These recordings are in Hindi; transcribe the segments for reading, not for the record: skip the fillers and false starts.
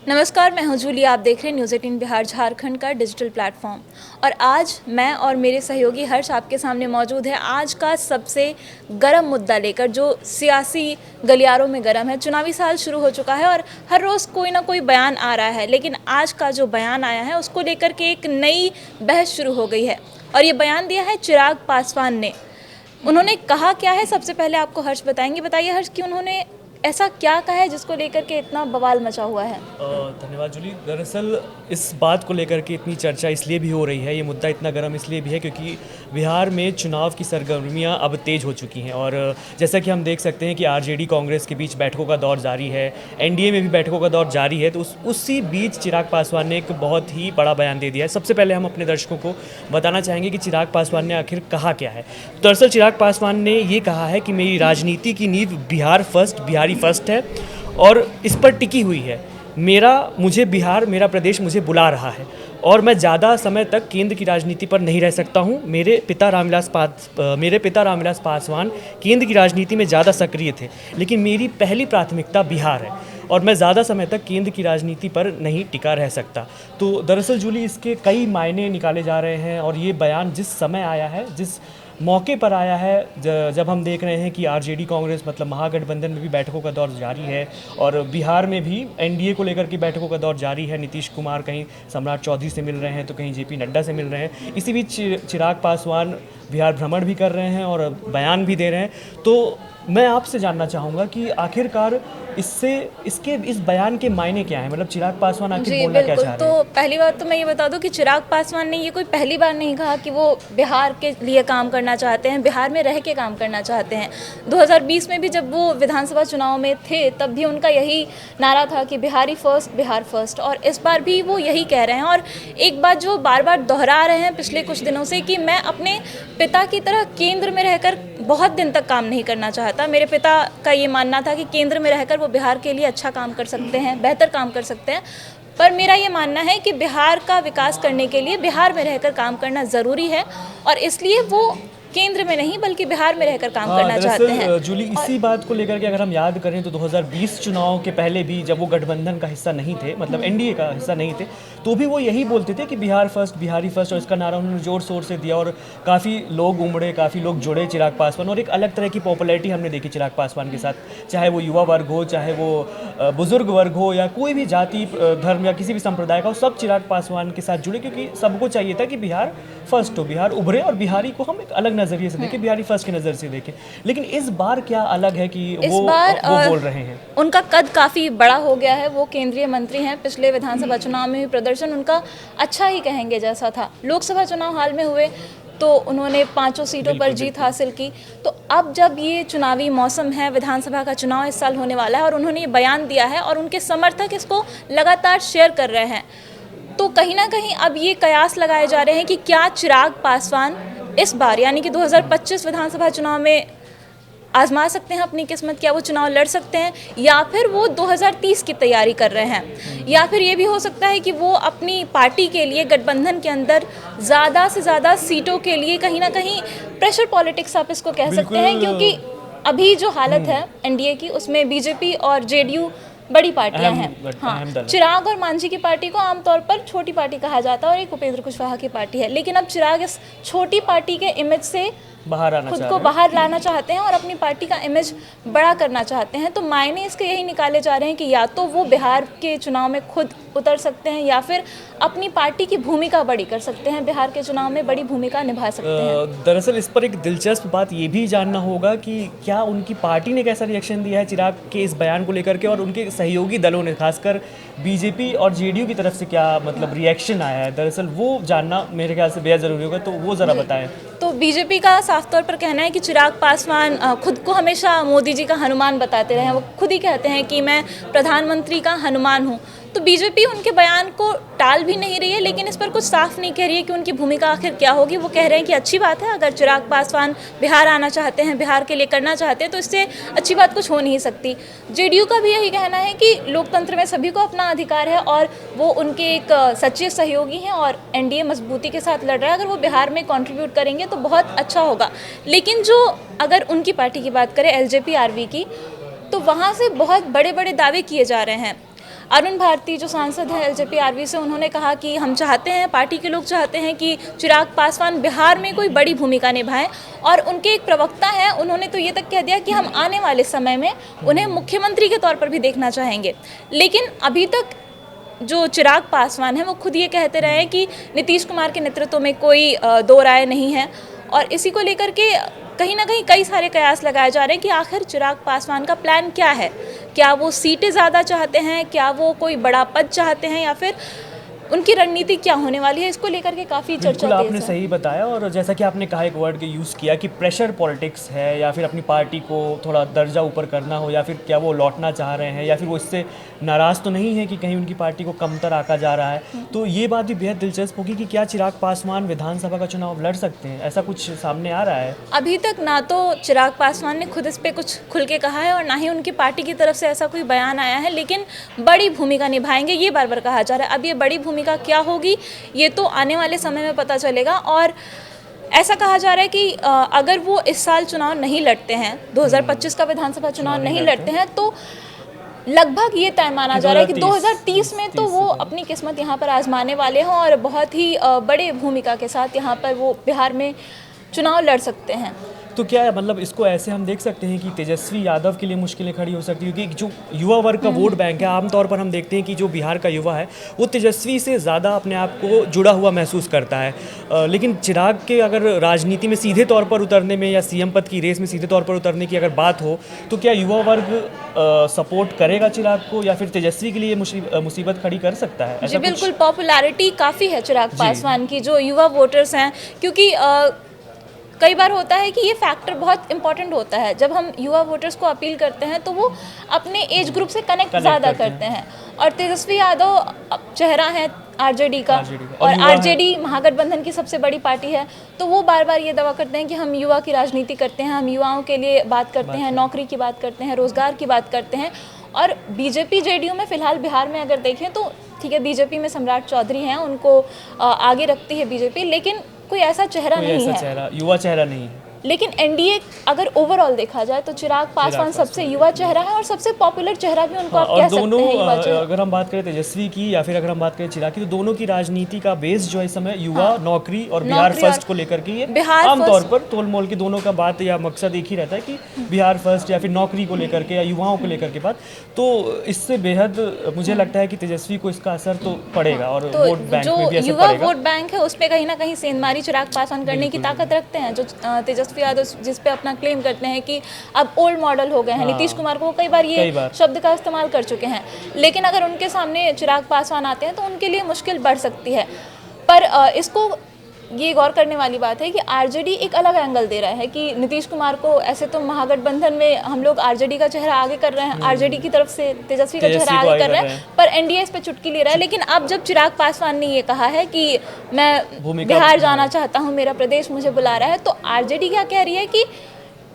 नमस्कार, मैं हूं जूली। आप देख रहे हैं न्यूज़ 18 बिहार झारखंड का डिजिटल प्लेटफॉर्म। और आज मैं और मेरे सहयोगी हर्ष आपके सामने मौजूद है आज का सबसे गर्म मुद्दा लेकर, जो सियासी गलियारों में गर्म है। चुनावी साल शुरू हो चुका है और हर रोज़ कोई ना कोई बयान आ रहा है, लेकिन आज का जो बयान आया है उसको लेकर के एक नई बहस शुरू हो गई है। और ये बयान दिया है चिराग पासवान ने। उन्होंने कहा क्या है, सबसे पहले आपको हर्ष बताएंगे। बताइए हर्ष कि उन्होंने ऐसा क्या कहा है जिसको लेकर के इतना बवाल मचा हुआ है। धन्यवाद जूली। दरअसल इस बात को लेकर के इतनी चर्चा इसलिए भी हो रही है, ये मुद्दा इतना गर्म इसलिए भी है क्योंकि बिहार में चुनाव की सरगर्मियां अब तेज़ हो चुकी हैं। और जैसा कि हम देख सकते हैं कि आरजेडी कांग्रेस के बीच बैठकों का दौर जारी है, एनडीए में भी बैठकों का दौर जारी है। तो उसी बीच चिराग पासवान ने एक बहुत ही बड़ा बयान दे दिया है। सबसे पहले हम अपने दर्शकों को बताना चाहेंगे कि चिराग पासवान ने आखिर कहा क्या है। दरअसल चिराग पासवान ने ये कहा है कि मेरी राजनीति की नींव बिहार फर्स्ट है और इस पर टिकी हुई है। मुझे बिहार, मेरा प्रदेश मुझे बुला रहा है और मैं ज़्यादा समय तक केंद्र की राजनीति पर नहीं रह सकता हूँ। मेरे पिता रामविलास पासवान केंद्र की राजनीति में ज़्यादा सक्रिय थे, लेकिन मेरी पहली प्राथमिकता बिहार है और मैं ज़्यादा समय तक केंद्र की राजनीति पर नहीं टिका रह सकता। तो दरअसल जूली, इसके कई मायने निकाले जा रहे हैं और ये बयान जिस समय आया है, जिस मौके पर आया है, जब हम देख रहे हैं कि आरजेडी कांग्रेस मतलब महागठबंधन में भी बैठकों का दौर जारी है और बिहार में भी एनडीए को लेकर के बैठकों का दौर जारी है। नीतीश कुमार कहीं सम्राट चौधरी से मिल रहे हैं तो कहीं जेपी नड्डा से मिल रहे हैं। इसी बीच चिराग पासवान बिहार भ्रमण भी कर रहे हैं और बयान भी दे रहे हैं। तो मैं आपसे जानना चाहूँगा कि आखिरकार इस बयान के मायने क्या है, मतलब चिराग पासवान आखिर बोलना क्या चाह रहे हैं। तो पहली बात तो मैं ये बता दूं कि चिराग पासवान ने ये कोई पहली बार नहीं कहा कि वो बिहार के लिए काम करना चाहते हैं, बिहार में रह के काम करना चाहते हैं। 2020 में भी जब वो विधानसभा चुनाव में थे तब भी उनका यही नारा था कि बिहारी फर्स्ट, बिहार फर्स्ट। और इस बार भी वो यही कह रहे हैं। और एक बात जो बार बार दोहरा रहे हैं पिछले कुछ दिनों से कि मैं अपने पिता की तरह केंद्र में रहकर बहुत दिन तक काम नहीं करना चाहता। मेरे पिता का ये मानना था कि केंद्र में रहकर वो बिहार के लिए अच्छा काम कर सकते हैं, बेहतर काम कर सकते हैं। पर मेरा ये मानना है कि बिहार का विकास करने के लिए बिहार में रहकर काम करना ज़रूरी है और इसलिए वो केंद्र में नहीं बल्कि बिहार में रहकर काम करना चाहते हैं। जूली, इसी बात को लेकर के अगर हम याद करें तो 2020 चुनाव के पहले भी जब वो गठबंधन का हिस्सा नहीं थे, मतलब एनडीए का हिस्सा नहीं थे, तो भी वो यही बोलते थे कि बिहार फर्स्ट, बिहारी फर्स्ट। और इसका नारा उन्होंने जोर शोर से दिया और काफ़ी लोग उमड़े, काफ़ी लोग जुड़े चिराग पासवान और एक अलग तरह की पॉपुलैरिटी हमने देखी चिराग पासवान के साथ। चाहे वो युवा वर्ग हो, चाहे वो बुजुर्ग वर्ग हो या कोई भी जाति धर्म या किसी भी संप्रदाय का हो, सब चिराग पासवान के साथ जुड़े क्योंकि सबको चाहिए था कि बिहार फर्स्ट हो, बिहार उभरे और बिहारी को हम एक अलग नज़रिए से देखें, बिहारी फर्स्ट की नज़र से देखें। लेकिन इस बार क्या अलग है कि वो बोल रहे हैं। उनका कद काफ़ी बड़ा हो गया है। वो केंद्रीय मंत्री हैं। पिछले विधानसभा चुनाव में भी प्रदर्शन उनका अच्छा ही कहेंगे जैसा था। लोकसभा चुनाव हाल में हुए तो उन्होंने 5 सीटों पर जीत हासिल की। तो अब जब ये चुनावी मौसम है, विधानसभा का चुनाव इस साल होने वाला है और उन्होंने ये बयान दिया है और उनके समर्थक इसको लगातार शेयर कर रहे हैं, तो कहीं ना कहीं अब ये कयास लगाए जा रहे हैं कि क्या चिराग पासवान इस बार यानी कि 2025 विधानसभा चुनाव में आजमा सकते हैं अपनी किस्मत, क्या वो चुनाव लड़ सकते हैं, या फिर वो 2030 की तैयारी कर रहे हैं, या फिर ये भी हो सकता है कि वो अपनी पार्टी के लिए गठबंधन के अंदर ज़्यादा से ज़्यादा सीटों के लिए कहीं ना कहीं प्रेशर पॉलिटिक्स आप इसको कह सकते हैं। क्योंकि अभी जो हालत है एनडीए की, उसमें बीजेपी और जेडीयू बड़ी पार्टियां हैं। हाँ, चिराग और मांझी की पार्टी को आमतौर पर छोटी पार्टी कहा जाता है और एक उपेंद्र कुशवाहा की पार्टी है। लेकिन अब चिराग इस छोटी पार्टी के इमेज से खुद को बाहर लाना चाहते हैं और अपनी पार्टी का इमेज बड़ा करना चाहते हैं। तो मायने इसके यही निकाले जा रहे हैं कि या तो वो बिहार के चुनाव में खुद उतर सकते हैं या फिर अपनी पार्टी की भूमिका बड़ी कर सकते हैं, बिहार के चुनाव में बड़ी भूमिका निभा सकते हैं। दरअसल इस पर एक दिलचस्प बात ये भी जानना होगा कि क्या उनकी पार्टी ने कैसा रिएक्शन दिया है चिराग के इस बयान को लेकर के और उनके सहयोगी दलों ने, खासकर बीजेपी और जेडीयू की तरफ से क्या मतलब रिएक्शन आया है। दरअसल वो जानना मेरे ख्याल से बेहद ज़रूरी होगा, तो वो ज़रा बताएं। तो बीजेपी का साफ तौर पर कहना है कि चिराग पासवान खुद को हमेशा मोदी जी का हनुमान बताते रहे हैं। वो खुद ही कहते हैं कि मैं प्रधानमंत्री का हनुमान हूँ। तो बीजेपी उनके बयान को टाल भी नहीं रही है, लेकिन इस पर कुछ साफ नहीं कह रही है कि उनकी भूमिका आखिर क्या होगी। वो कह रहे हैं कि अच्छी बात है, अगर चिराग पासवान बिहार आना चाहते हैं, बिहार के लिए करना चाहते हैं, तो इससे अच्छी बात कुछ हो नहीं सकती। जेडीयू का भी यही कहना है कि लोकतंत्र में सभी को अपना अधिकार है और वो उनके एक सच्चे सहयोगी हैं और एनडीए मजबूती के साथ लड़ रहा है। अगर वो बिहार में कंट्रीब्यूट करेंगे तो बहुत अच्छा होगा। लेकिन जो अगर उनकी पार्टी की बात करें, एलजेपी आरवी की, तो वहाँ से बहुत बड़े बड़े दावे किए जा रहे हैं। अरुण भारती जो सांसद हैं एलजेपी आरवी से, उन्होंने कहा कि हम चाहते हैं, पार्टी के लोग चाहते हैं कि चिराग पासवान बिहार में कोई बड़ी भूमिका निभाएं। और उनके एक प्रवक्ता हैं, उन्होंने तो ये तक कह दिया कि हम आने वाले समय में उन्हें मुख्यमंत्री के तौर पर भी देखना चाहेंगे। लेकिन अभी तक जो चिराग पासवान हैं वो खुद ये कहते रहे हैं कि नीतीश कुमार के नेतृत्व में कोई दो राय नहीं है। और इसी को लेकर के कहीं ना कहीं कई सारे कयास लगाए जा रहे हैं कि आखिर चिराग पासवान का प्लान क्या है। क्या वो सीटें ज़्यादा चाहते हैं, क्या वो कोई बड़ा पद चाहते हैं, या फिर उनकी रणनीति क्या होने वाली है, इसको लेकर के काफ़ी चर्चा बिल्कुल तेज आपने है। सही बताया। और जैसा कि आपने कहा, एक वर्ड के यूज़ किया कि प्रेशर पॉलिटिक्स है, या फिर अपनी पार्टी को थोड़ा दर्जा ऊपर करना हो, या फिर क्या वो लौटना चाह रहे हैं, या फिर वो इससे नाराज़ तो नहीं है कि कहीं उनकी पार्टी को कमतर आका जा रहा है। तो ये बात भी बेहद दिलचस्प होगी कि क्या चिराग पासवान विधानसभा का चुनाव लड़ सकते हैं, ऐसा कुछ सामने आ रहा है? अभी तक ना तो चिराग पासवान ने खुद इस पे कुछ खुल के कहा है और ना ही उनकी पार्टी की तरफ से ऐसा कोई बयान आया है, लेकिन बड़ी भूमिका निभाएंगे ये बार बार कहा जा रहा है। अब ये बड़ी भूमिका क्या होगी ये तो आने वाले समय में पता चलेगा। और ऐसा कहा जा रहा है कि अगर वो इस साल चुनाव नहीं लड़ते हैं, 2025 का विधानसभा चुनाव नहीं लड़ते हैं, तो लगभग ये तय माना जा रहा है कि 2030 में तो वो अपनी किस्मत यहाँ पर आजमाने वाले हैं और बहुत ही बड़े भूमिका के साथ यहाँ पर वो बिहार में चुनाव लड़ सकते हैं। तो क्या मतलब इसको ऐसे हम देख सकते हैं कि तेजस्वी यादव के लिए मुश्किलें खड़ी हो सकती है, क्योंकि जो युवा वर्ग का वोट बैंक है, आमतौर पर हम देखते हैं कि जो बिहार का युवा है वो तेजस्वी से ज़्यादा अपने आप को जुड़ा हुआ महसूस करता है। लेकिन चिराग के अगर राजनीति में सीधे तौर पर उतरने में या सीएम पद की रेस में सीधे तौर पर उतरने की अगर बात हो, तो क्या युवा वर्ग सपोर्ट करेगा चिराग को, या फिर तेजस्वी के लिए मुसीबत खड़ी कर सकता है? जी बिल्कुल, पॉपुलैरिटी काफ़ी है चिराग पासवान की जो युवा वोटर्स हैं, क्योंकि कई बार होता है कि ये फैक्टर बहुत इंपॉर्टेंट होता है। जब हम युवा वोटर्स को अपील करते हैं तो वो अपने एज ग्रुप से कनेक्ट ज़्यादा करते हैं। और तेजस्वी यादव चेहरा है आरजेडी का, और आरजेडी महागठबंधन की सबसे बड़ी पार्टी है, तो वो बार बार ये दावा करते हैं कि हम युवा की राजनीति करते हैं, हम युवाओं के लिए बात करते हैं, नौकरी की बात करते हैं, रोजगार की बात करते हैं। और बीजेपी जेडीयू में फिलहाल बिहार में अगर देखें तो ठीक है, बीजेपी में सम्राट चौधरी हैं, उनको आगे रखती है बीजेपी, लेकिन कोई ऐसा चेहरा नहीं है, युवा चेहरा नहीं है। लेकिन एनडीए अगर ओवरऑल देखा जाए तो चिराग पासवान सबसे युवा चेहरा है और सबसे पॉपुलर चेहरा भी उनको आप कह सकते हैं युवा चेहरा। अगर हम बात करें तेजस्वी की या फिर अगर हम बात करें चिराग की, तो दोनों की राजनीति का बेस जो है इस समय युवा, नौकरी और बिहार फर्स्ट को लेकर के, ये आमतौर पर तोल मोल के दोनों का बात या मकसद एक ही रहता है कि बिहार फर्स्ट या फिर नौकरी को लेकर के या युवाओं को लेकर के बात। तो इससे बेहद मुझे लगता है कि तेजस्वी को इसका असर तो पड़ेगा, और वोट बैंक में भी असर युवा पड़ेगा। वोट बैंक है उस पर कहीं ना कहीं सेंधमारी चिराग पासवान करने की ताकत रखते हैं, जो तेजस्वी यादव जिस पे अपना क्लेम करते हैं कि अब ओल्ड मॉडल हो गए हैं। नीतीश कुमार को कई बार ये शब्द का इस्तेमाल कर चुके हैं, लेकिन अगर उनके सामने चिराग पासवान आते हैं तो उनके लिए मुश्किल बढ़ सकती है। पर इसको ये गौर करने वाली बात है कि आरजेडी एक अलग एंगल दे रहा है कि नीतीश कुमार को, ऐसे तो महागठबंधन में हम लोग आरजेडी का चेहरा आगे कर रहे हैं, आरजेडी की तरफ से तेजस्वी का चेहरा आगे कर रहे हैं, पर एनडीए इस पे चुटकी ले रहा है। लेकिन अब जब चिराग पासवान ने ये कहा है कि मैं बिहार जाना चाहता हूँ, मेरा प्रदेश मुझे बुला रहा है, तो आरजेडी क्या कह रही है कि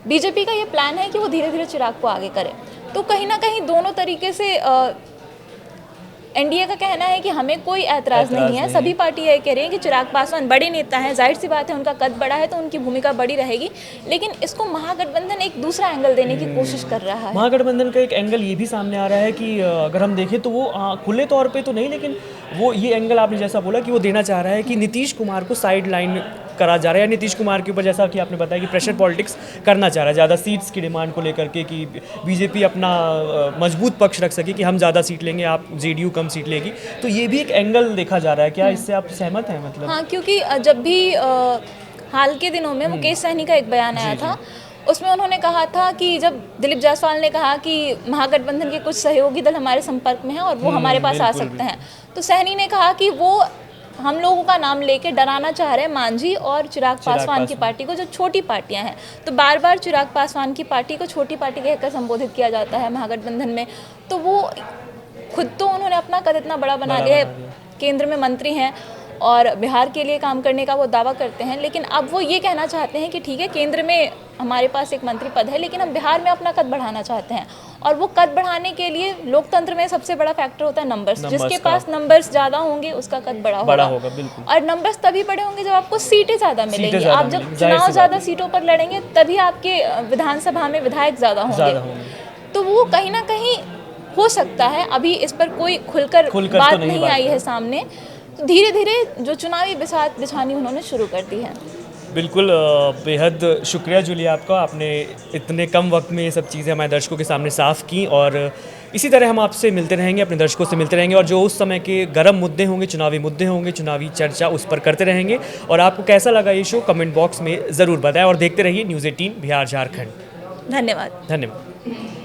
बीजेपी का ये प्लान है कि वो धीरे धीरे चिराग को आगे करे। तो कहीं ना कहीं दोनों तरीके से एनडीए का कहना है कि हमें कोई ऐतराज़ नहीं है, सभी पार्टी ये कह रही है कि चिराग पासवान बड़े नेता हैं, जाहिर सी बात है उनका कद बड़ा है तो उनकी भूमिका बड़ी रहेगी, लेकिन इसको महागठबंधन एक दूसरा एंगल देने की कोशिश कर रहा है। महागठबंधन का एक एंगल ये भी सामने आ रहा है कि अगर हम देखें तो वो खुले तौर पे तो नहीं, लेकिन वो ये एंगल आपने जैसा बोला कि वो देना चाह रहा है कि नीतीश कुमार को साइड लाइन करा जा रहा है, नीतीश कुमार के ऊपर जैसा कि आपने बताया कि प्रेशर पॉलिटिक्स करना चाह रहा है, ज़्यादा सीट्स की डिमांड को लेकर के, कि बीजेपी अपना मजबूत पक्ष रख सके कि हम ज़्यादा सीट लेंगे, आप जेडीयू कम सीट लेगी। तो ये भी एक एंगल देखा जा रहा है, क्या इससे आप सहमत हैं? मतलब हाँ, क्योंकि जब भी हाल के दिनों में मुकेश सहनी का एक बयान आया था, उसमें उन्होंने कहा था कि जब दिलीप जायसवाल ने कहा कि महागठबंधन के कुछ सहयोगी दल हमारे संपर्क में हैं और वो हमारे पास आ सकते हैं, तो सहनी ने कहा कि वो हम लोगों का नाम लेके डराना चाह रहे हैं मांझी और चिराग पासवान की पार्टी को, जो छोटी पार्टियां हैं। तो बार बार चिराग पासवान की पार्टी को छोटी पार्टी कहकर संबोधित किया जाता है महागठबंधन में, तो वो खुद तो उन्होंने अपना कद इतना बड़ा बना लिया है, केंद्र में मंत्री हैं और बिहार के लिए काम करने का वो दावा करते हैं, लेकिन अब वो ये कहना चाहते हैं कि ठीक है, केंद्र में हमारे पास एक मंत्री पद है, लेकिन हम बिहार में अपना कद बढ़ाना चाहते हैं। और वो कद बढ़ाने के लिए लोकतंत्र में सबसे बड़ा फैक्टर होता है नंबर्स, जिसके पास नंबर्स ज़्यादा होंगे उसका कद बड़ा होगा। बिल्कुल। और नंबर्स तभी बड़े होंगे जब आपको सीटें ज़्यादा मिलेंगी। आप जब चुनाव ज़्यादा सीटों पर लड़ेंगे तभी आपके विधानसभा में विधायक ज़्यादा होंगे। तो वो कहीं ना कहीं हो सकता है, अभी इस पर कोई खुलकर खुलकर बात तो नहीं नहीं बात आई है। है सामने। तो धीरे धीरे जो चुनावी बिसात बिछानी उन्होंने शुरू कर दी है। बिल्कुल बेहद शुक्रिया जूली आपका, आपने इतने कम वक्त में ये सब चीज़ें हमारे दर्शकों के सामने साफ़ की। और इसी तरह हम आपसे मिलते रहेंगे, अपने दर्शकों से मिलते रहेंगे, और जो उस समय के गर्म मुद्दे होंगे, चुनावी मुद्दे होंगे, चुनावी चर्चा उस पर करते रहेंगे। और आपको कैसा लगा ये शो कमेंट बॉक्स में ज़रूर बताएं, और देखते रहिए न्यूज़ 18 बिहार झारखंड। धन्यवाद। धन्यवाद।